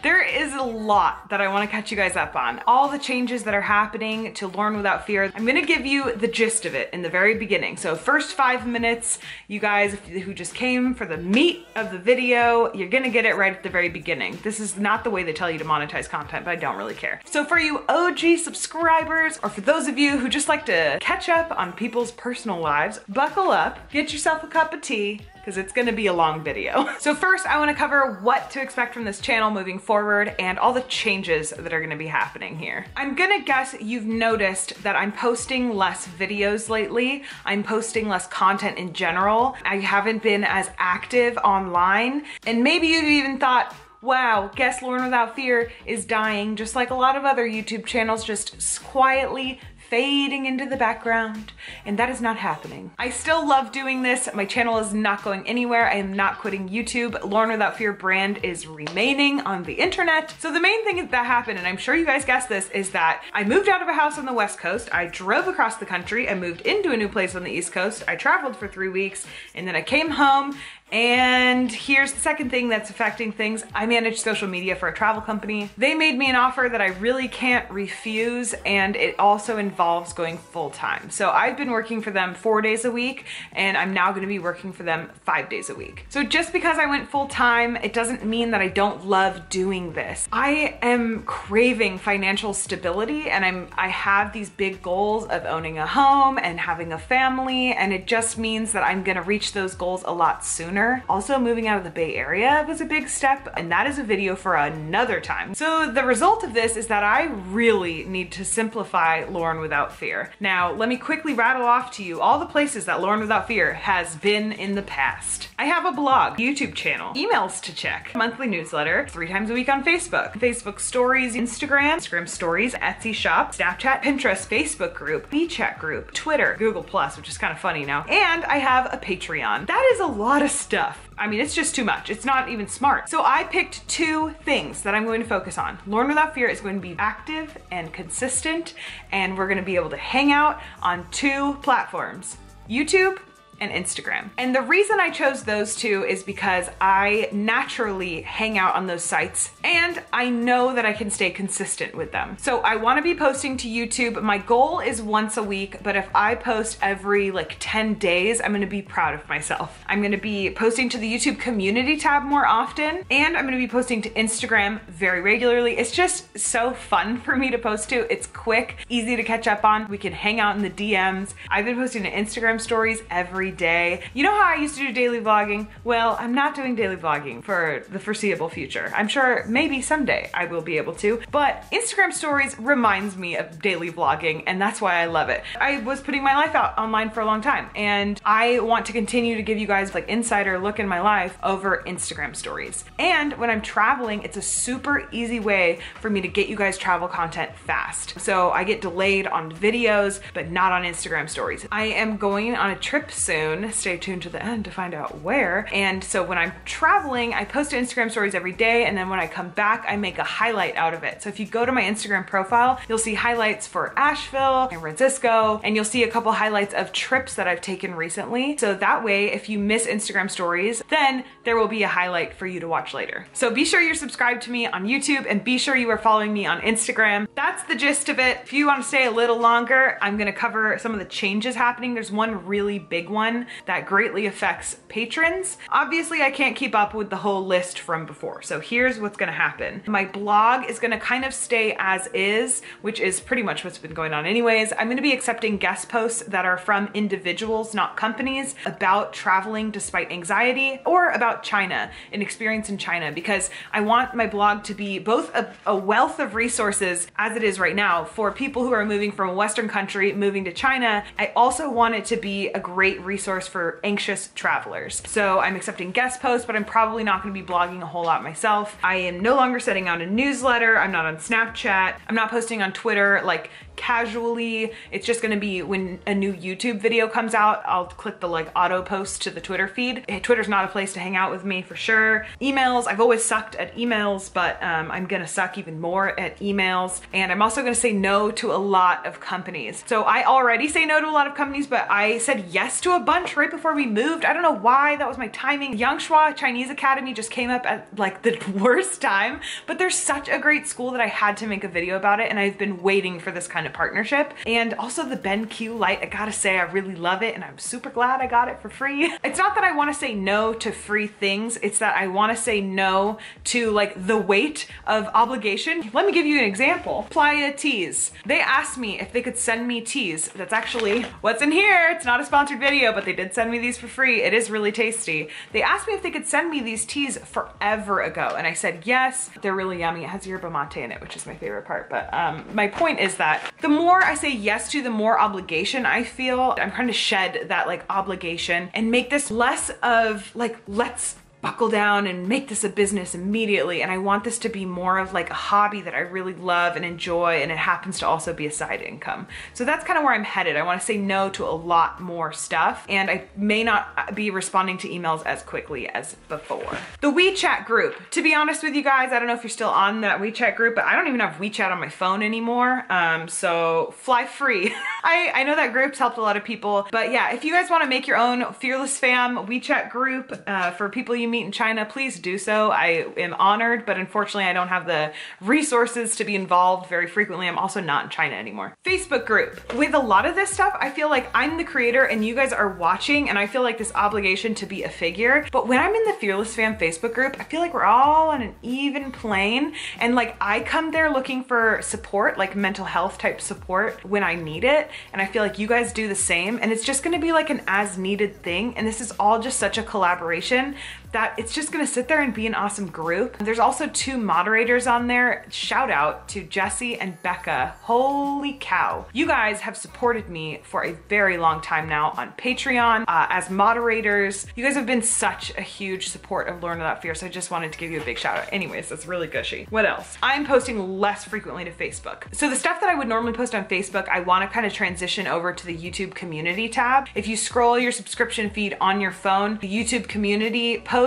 There is a lot that I want to catch you guys up on. All the changes that are happening to Lauren Without Fear. I'm gonna give you the gist of it in the very beginning. So first 5 minutes, you guys who just came for the meat of the video, you're gonna get it right at the very beginning. This is not the way they tell you to monetize content, but I don't really care. So for you OG subscribers, or for those of you who just like to catch up on people's personal lives, buckle up, get yourself a cup of tea, because it's gonna be a long video. So first, I wanna cover what to expect from this channel moving forward and all the changes that are gonna be happening here. I'm gonna guess you've noticed that I'm posting less videos lately. I'm posting less content in general. I haven't been as active online, and maybe you've even thought, wow, guess Lauren Without Fear is dying, just like a lot of other YouTube channels, just quietly fading into the background, and that is not happening. I still love doing this. My channel is not going anywhere. I am not quitting YouTube. Lauren Without Fear brand is remaining on the internet. So the main thing that happened, and I'm sure you guys guessed this, is that I moved out of a house on the West Coast. I drove across the country. I moved into a new place on the East Coast. I traveled for 3 weeks, and then I came home. And here's the second thing that's affecting things. I manage social media for a travel company. They made me an offer that I really can't refuse, and it also involves going full-time. So I've been working for them 4 days a week, and I'm now gonna be working for them 5 days a week. So just because I went full-time, it doesn't mean that I don't love doing this. I am craving financial stability, and I have these big goals of owning a home and having a family, and it just means that I'm gonna reach those goals a lot sooner. Also, moving out of the Bay Area was a big step, and that is a video for another time. So the result of this is that I really need to simplify Lauren Without Fear. Now, let me quickly rattle off to you all the places that Lauren Without Fear has been in the past. I have a blog, YouTube channel, emails to check, monthly newsletter, 3 times a week on Facebook stories, Instagram stories, Etsy shop, Snapchat, Pinterest, Facebook group, WeChat group, Twitter, Google+, which is kind of funny now, and I have a Patreon. That is a lot of stuff. I mean, it's just too much. It's not even smart. So I picked 2 things that I'm going to focus on. Lauren Without Fear is going to be active and consistent, and we're gonna be able to hang out on 2 platforms, YouTube and Instagram. And the reason I chose those 2 is because I naturally hang out on those sites, and I know that I can stay consistent with them. So I wanna be posting to YouTube. My goal is once a week, but if I post every like 10 days, I'm gonna be proud of myself. I'm gonna be posting to the YouTube community tab more often, and I'm gonna be posting to Instagram very regularly. It's just so fun for me to post to. It's quick, easy to catch up on. We can hang out in the DMs. I've been posting to Instagram stories every day. You know how I used to do daily vlogging? Well, I'm not doing daily vlogging for the foreseeable future. I'm sure maybe someday I will be able to, but Instagram stories reminds me of daily vlogging, and that's why I love it. I was putting my life out online for a long time, and I want to continue to give you guys like insider look in my life over Instagram stories. And when I'm traveling, it's a super easy way for me to get you guys travel content fast. So I get delayed on videos, but not on Instagram stories. I am going on a trip soon. Stay tuned to the end to find out where. And so when I'm traveling, I post to Instagram stories every day, and then when I come back, I make a highlight out of it. So if you go to my Instagram profile, you'll see highlights for Asheville, San Francisco, and you'll see a couple highlights of trips that I've taken recently. So that way, if you miss Instagram stories, then there will be a highlight for you to watch later. So be sure you're subscribed to me on YouTube, and be sure you are following me on Instagram. That's the gist of it. If you want to stay a little longer, I'm gonna cover some of the changes happening. There's one really big one that greatly affects patrons. Obviously, I can't keep up with the whole list from before, so here's what's gonna happen. My blog is gonna kind of stay as is, which is pretty much what's been going on anyways. I'm gonna be accepting guest posts that are from individuals, not companies, about traveling despite anxiety, or about China, an experience in China, because I want my blog to be both a wealth of resources, as it is right now, for people who are moving from a Western country, moving to China. I also want it to be a great resource for anxious travelers. So I'm accepting guest posts, but I'm probably not gonna be blogging a whole lot myself. I am no longer sending out a newsletter. I'm not on Snapchat. I'm not posting on Twitter like casually. It's just gonna be when a new YouTube video comes out, I'll click the like auto post to the Twitter feed. Twitter's not a place to hang out with me for sure. Emails, I've always sucked at emails, but I'm gonna suck even more at emails. And I'm also gonna say no to a lot of companies. So I already say no to a lot of companies, but I said yes to a bunch right before we moved. I don't know why, that was my timing. Yangshua Chinese Academy just came up at like the worst time, but there's such a great school that I had to make a video about it, and I've been waiting for this kind of partnership. And also the BenQ Lite, I gotta say, I really love it, and I'm super glad I got it for free. It's not that I wanna say no to free things, it's that I wanna say no to like the weight of obligation. Let me give you an example. Playa Teas. They asked me if they could send me teas. That's actually what's in here. It's not a sponsored video, but they did send me these for free. It is really tasty. They asked me if they could send me these teas forever ago, and I said yes. They're really yummy. It has yerba mate in it, which is my favorite part. But my point is that the more I say yes to, the more obligation I feel. I'm trying to shed that like obligation and make this less of like, let's buckle down and make this a business immediately. And I want this to be more of like a hobby that I really love and enjoy, and it happens to also be a side income. So that's kind of where I'm headed. I want to say no to a lot more stuff, and I may not be responding to emails as quickly as before. The WeChat group, to be honest with you guys, I don't know if you're still on that WeChat group, but I don't even have WeChat on my phone anymore. So fly free. I know that group's helped a lot of people, but yeah, if you guys want to make your own Fearless Fam WeChat group for people you meet in China, please do so. I am honored, but unfortunately I don't have the resources to be involved very frequently. I'm also not in China anymore. Facebook group. With a lot of this stuff, I feel like I'm the creator and you guys are watching, and I feel like this obligation to be a figure. But when I'm in the Fearless Fam Facebook group, I feel like we're all on an even plane, and like I come there looking for support, like mental health type support when I need it, and I feel like you guys do the same, and it's just gonna be like an as needed thing, and this is all just such a collaboration that it's just gonna sit there and be an awesome group. There's also 2 moderators on there. Shout out to Jesse and Becca. Holy cow. You guys have supported me for a very long time now on Patreon as moderators. You guys have been such a huge support of Lauren Without Fear, so I just wanted to give you a big shout out. Anyways, that's really gushy. What else? I'm posting less frequently to Facebook. So the stuff that I would normally post on Facebook, I wanna kind of transition over to the YouTube community tab. If you scroll your subscription feed on your phone, the YouTube community posts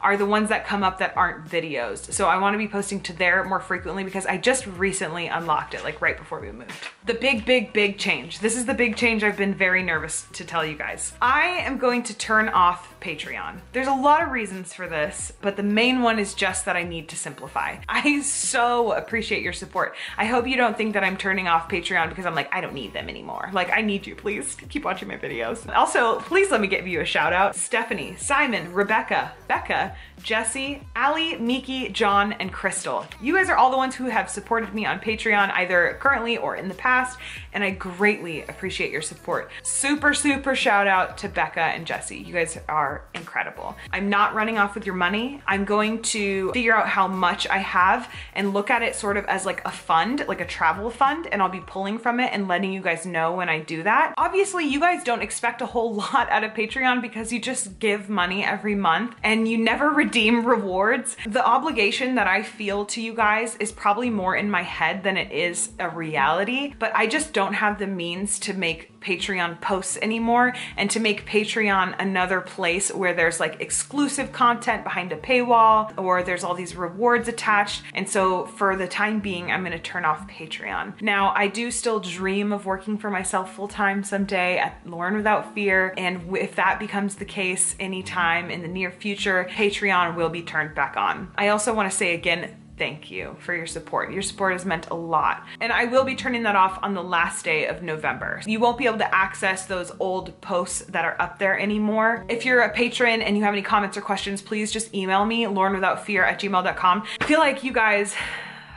are the ones that come up that aren't videos. So I want to be posting to there more frequently because I just recently unlocked it, like right before we moved. The big change. This is the big change I've been very nervous to tell you guys. I am going to turn off Patreon. There's a lot of reasons for this, but the main one is just that I need to simplify. I so appreciate your support. I hope you don't think that I'm turning off Patreon because I'm like, I don't need them anymore. Like, I need you, please keep watching my videos. Also, please let me give you a shout out. Stephanie, Simon, Rebecca, Becca, Jesse, Ali, Miki, John, and Crystal. You guys are all the ones who have supported me on Patreon, either currently or in the past, and I greatly appreciate your support. Super shout out to Becca and Jesse. You guys are incredible. I'm not running off with your money. I'm going to figure out how much I have and look at it sort of as like a fund, like a travel fund, and I'll be pulling from it and letting you guys know when I do that. Obviously, you guys don't expect a whole lot out of Patreon because you just give money every month and you never redeem rewards. The obligation that I feel to you guys is probably more in my head than it is a reality, but I just don't have the means to make Patreon posts anymore and to make Patreon another place where there's like exclusive content behind a paywall or there's all these rewards attached. And so for the time being, I'm gonna turn off Patreon. Now, I do still dream of working for myself full-time someday at Lauren Without Fear. And if that becomes the case anytime in the near future, Patreon will be turned back on. I also wanna say again, thank you for your support. Your support has meant a lot. And I will be turning that off on the last day of November. You won't be able to access those old posts that are up there anymore. If you're a patron and you have any comments or questions, please just email me, laurenwithoutfear@gmail.com. I feel like you guys,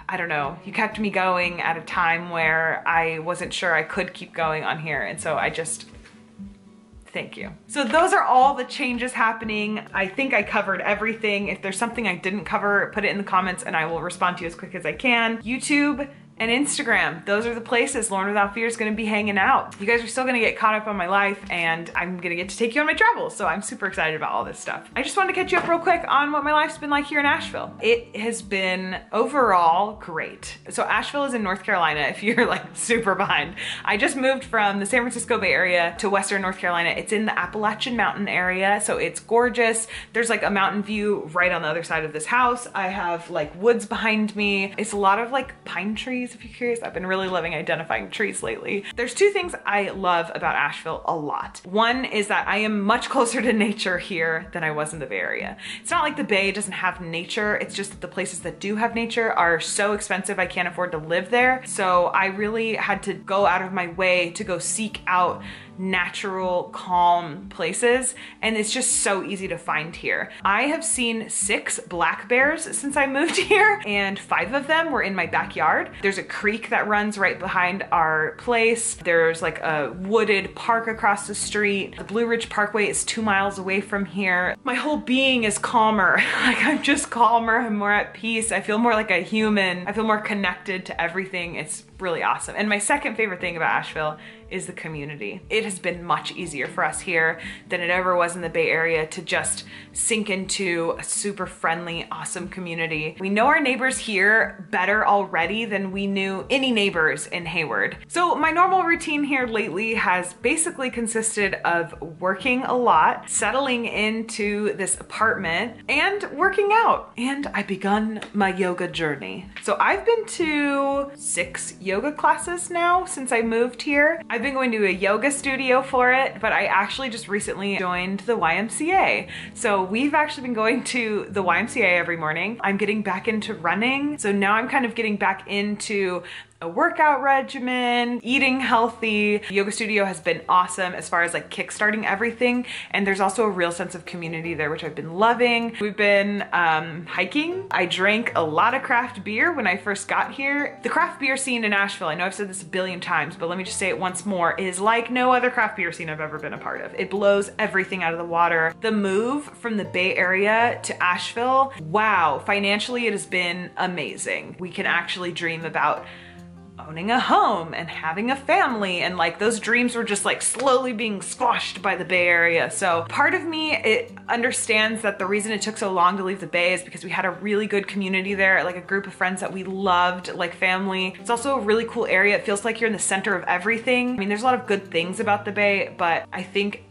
I don't know, you kept me going at a time where I wasn't sure I could keep going on here. And so I just, thank you. So those are all the changes happening. I think I covered everything. If there's something I didn't cover, put it in the comments and I will respond to you as quick as I can. YouTube, and Instagram. Those are the places Lauren Without Fear is gonna be hanging out. You guys are still gonna get caught up on my life, and I'm gonna get to take you on my travels, so I'm super excited about all this stuff. I just wanted to catch you up real quick on what my life's been like here in Asheville. It has been overall great. So Asheville is in North Carolina, if you're like super behind. I just moved from the San Francisco Bay Area to Western North Carolina. It's in the Appalachian Mountain area, so it's gorgeous. There's like a mountain view right on the other side of this house. I have like woods behind me. It's a lot of like pine trees, if you're curious. I've been really loving identifying trees lately. There's two things I love about Asheville a lot. One is that I am much closer to nature here than I was in the Bay Area. It's not like the Bay doesn't have nature, it's just that the places that do have nature are so expensive I can't afford to live there. So I really had to go out of my way to go seek out natural, calm places, and it's just so easy to find here. I have seen 6 black bears since I moved here, and 5 of them were in my backyard. There's a creek that runs right behind our place. There's like a wooded park across the street. The Blue Ridge Parkway is 2 miles away from here. My whole being is calmer. Like, I'm just calmer, I'm more at peace. I feel more like a human. I feel more connected to everything. It's really awesome. And my second favorite thing about Asheville is the community. It has been much easier for us here than it ever was in the Bay Area to just sink into a super friendly, awesome community. We know our neighbors here better already than we knew any neighbors in Hayward. So my normal routine here lately has basically consisted of working a lot, settling into this apartment, and working out. And I begun my yoga journey. So I've been to 6 yoga classes now since I moved here. I've been going to a yoga studio for it, but I actually just recently joined the YMCA. So we've actually been going to the YMCA every morning. I'm getting back into running. So now I'm kind of getting back into a workout regimen, eating healthy. The yoga studio has been awesome as far as like kickstarting everything. And there's also a real sense of community there, which I've been loving. We've been hiking. I drank a lot of craft beer when I first got here. The craft beer scene in Asheville, I know I've said this a billion times, but let me just say it once more, is like no other craft beer scene I've ever been a part of. It blows everything out of the water. The move from the Bay Area to Asheville, wow, financially it has been amazing. We can actually dream about owning a home and having a family, and like those dreams were just like slowly being squashed by the Bay Area. So part of me, it understands that the reason it took so long to leave the Bay is because we had a really good community there, like a group of friends that we loved, like family. It's also a really cool area. It feels like you're in the center of everything. I mean, there's a lot of good things about the Bay, but I think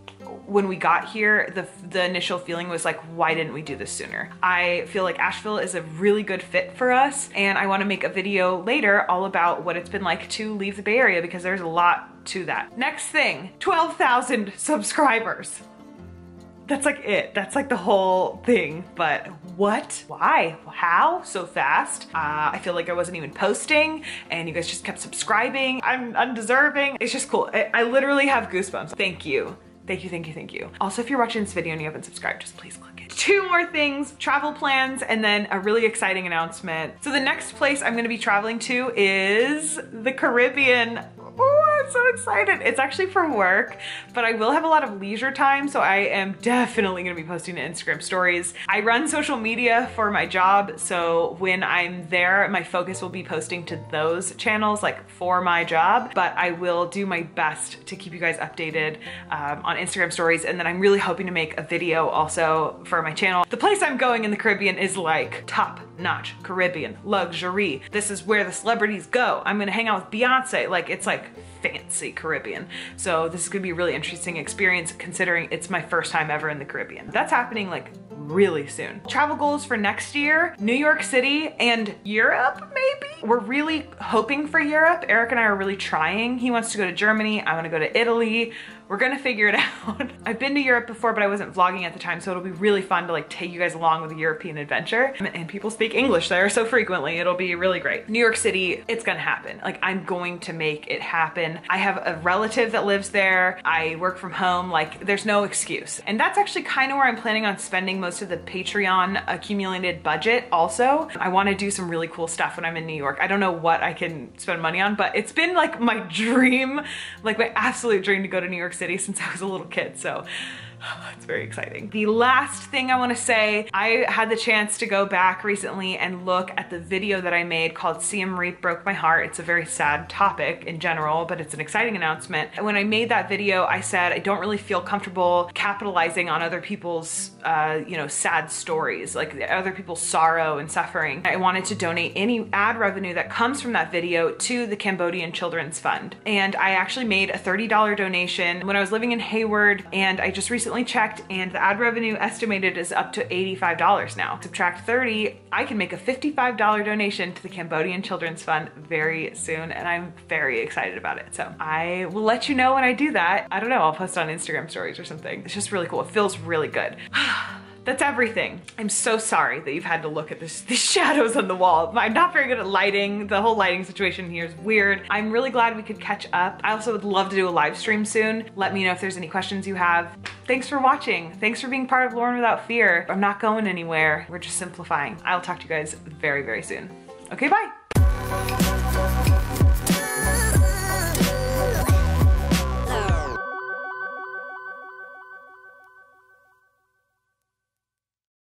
when we got here, the initial feeling was like, why didn't we do this sooner? I feel like Asheville is a really good fit for us, and I want to make a video later all about what it's been like to leave the Bay Area, because there's a lot to that. Next thing, 12,000 subscribers. That's like it. That's like the whole thing. But what? Why? How? So fast? I feel like I wasn't even posting and you guys just kept subscribing. I'm undeserving. It's just cool. I literally have goosebumps. Thank you. Thank you, thank you, thank you. Also, if you're watching this video and you haven't subscribed, just please click it. 2 more things, travel plans, and then a really exciting announcement. So the next place I'm gonna be traveling to is the Caribbean. Oh, I'm so excited. It's actually for work, but I will have a lot of leisure time, so I am definitely gonna be posting to Instagram stories. I run social media for my job, so when I'm there, my focus will be posting to those channels, like for my job, but I will do my best to keep you guys updated on Instagram stories, and then I'm really hoping to make a video also for my channel. The place I'm going in the Caribbean is like top-notch Caribbean luxury. This is where the celebrities go. I'm gonna hang out with Beyonce. Like, it's like fancy Caribbean. So this is gonna be a really interesting experience considering it's my first time ever in the Caribbean. That's happening like really soon. Travel goals for next year, New York City and Europe maybe? We're really hoping for Europe. Eric and I are really trying. He wants to go to Germany, I wanna go to Italy. We're gonna figure it out. I've been to Europe before, but I wasn't vlogging at the time, so it'll be really fun to like take you guys along with a European adventure. And people speak English there so frequently, it'll be really great. New York City, it's gonna happen. Like, I'm going to make it happen. I have a relative that lives there. I work from home, like there's no excuse. And that's actually kind of where I'm planning on spending most of the Patreon accumulated budget also. I wanna do some really cool stuff when I'm in New York. I don't know what I can spend money on, but it's been like my dream, like my absolute dream to go to New York City since I was a little kid. So It's very exciting. The last thing I want to say, I had the chance to go back recently and look at the video that I made called Siem Reap Broke My Heart. It's a very sad topic in general, but it's an exciting announcement. And when I made that video, I said I don't really feel comfortable capitalizing on other people's you know, sad stories, like other people's sorrow and suffering. I wanted to donate any ad revenue that comes from that video to the Cambodian Children's Fund. And I actually made a $30 donation when I was living in Hayward, and I just recently checked, and the ad revenue estimated is up to $85 now. Subtract 30, I can make a $55 donation to the Cambodian Children's Fund very soon, and I'm very excited about it. So I will let you know when I do that. I don't know, I'll post on Instagram stories or something. It's just really cool. It feels really good. That's everything. I'm so sorry that you've had to look at these shadows on the wall. I'm not very good at lighting. The whole lighting situation here is weird. I'm really glad we could catch up. I also would love to do a live stream soon. Let me know if there's any questions you have. Thanks for watching. Thanks for being part of Lauren Without Fear. I'm not going anywhere. We're just simplifying. I'll talk to you guys very, very soon. Okay, bye.